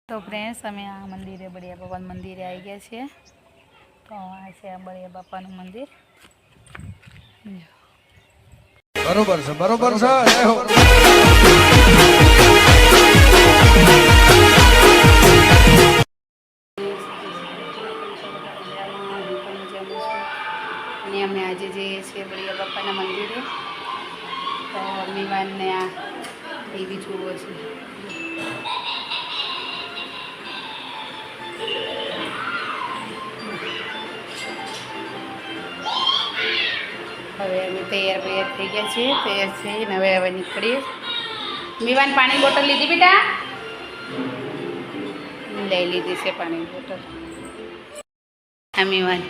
तो फ्रेंड्स अमे आ मंदिरे बड़िया बापा मंदिरे आई गया छे। तो आ छे बड़िया बापा मंदिर। बरोबर से बरोबर से जय हो। अमे आज जाइए छे बड़िया बापा मंदिरे। तो मीवान ने आ टीवी जोवो छे। हवे अमे तैयार थई गया छे। तैयार थईने हवे निकळीए। मीवान पानी बोटल लीधी बेटा? लई लीधी छे पानी बोटल। आ मीवान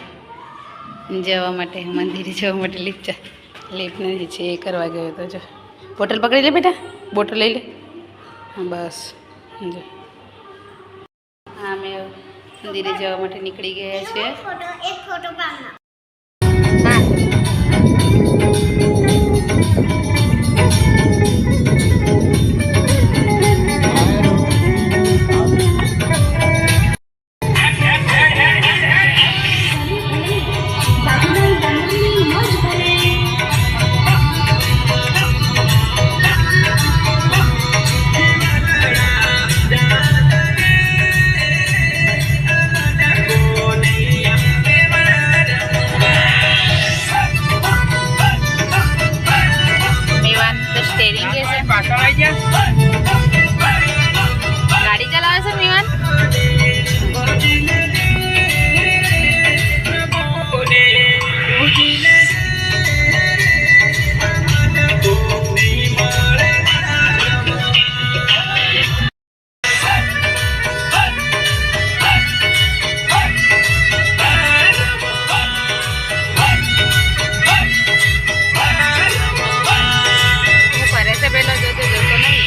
जवा माटे मंदिरे जवा माटे लिफ्ट नहीं छे ए करवा गयो तो जो बोटल पकड़ी ले बेटा, बोटल लई ले। हाँ बस जो हाँ मैं मंदिरे जवा माटे निकળી ગયા છે। एक फोटो पाडना। हाँ गाड़ी चलावे छे मीवान। करे से पहले जो नहीं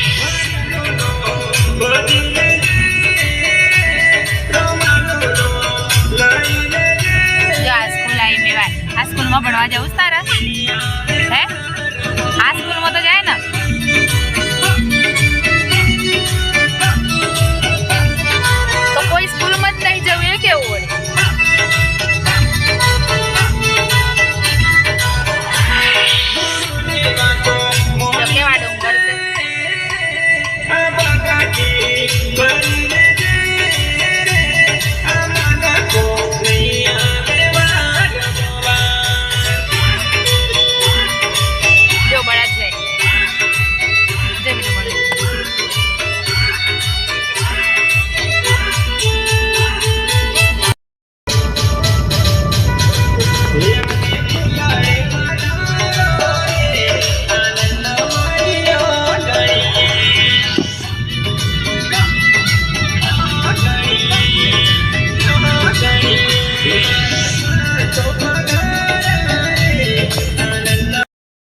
स्कूल में भणवा जाऊँ तारा है? आ स्कूल में तो जाए ना। तो कोई स्कूल में नहीं जाऊ ये केवू वळे? तो केवा डोंगर से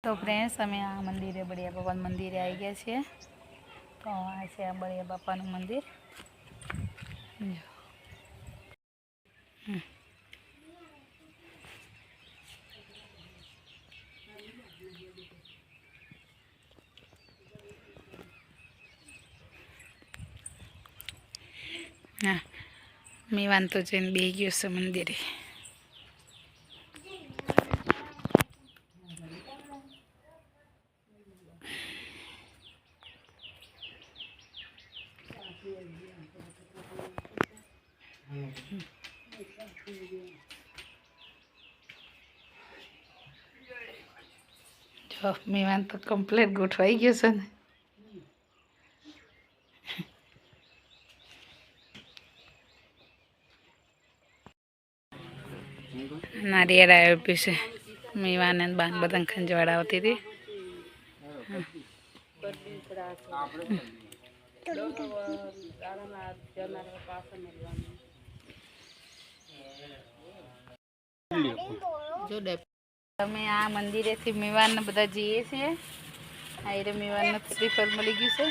तो फ्रेंड्स अमे आ मंदिरे बड़िया बापा मंदिरे आई गया छे। तो आ छे बड़िया बापा मंदिर। हाँ मीवान तो जैन बेही गयो छे मंदिरे। जो मीवान तो कम्प्लीट गोठवाई गयो छे ने। नारियल आप्युं छे। मीवान ने बान बधाने खंजवाड़ावती थी। અમે આ મંદિરેથી મીવાન બધા જઈએ છીએ। આ મીવાન શ્રીફળ મળી ગયું છે।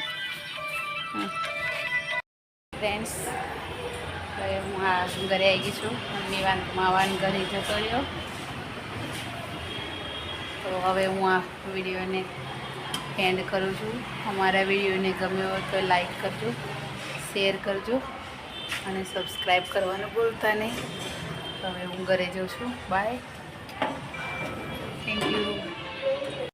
ફ્રેન્ડ્સ હવે હું આ ઘરે આવી ગઈ છું। મીવાન માવાન ઘરે જતો રહ્યો। તો હવે હું આ વિડીયોને એન્ડ કરું છું। અમારા વિડીયોને ગમ્યો હોય તો લાઈક કરજો, શેર કરજો। અને સબસ્ક્રાઈબ કરવાનું ભૂલતા નહીં. તો હવે હું ઘરે જઉં છું. બાય.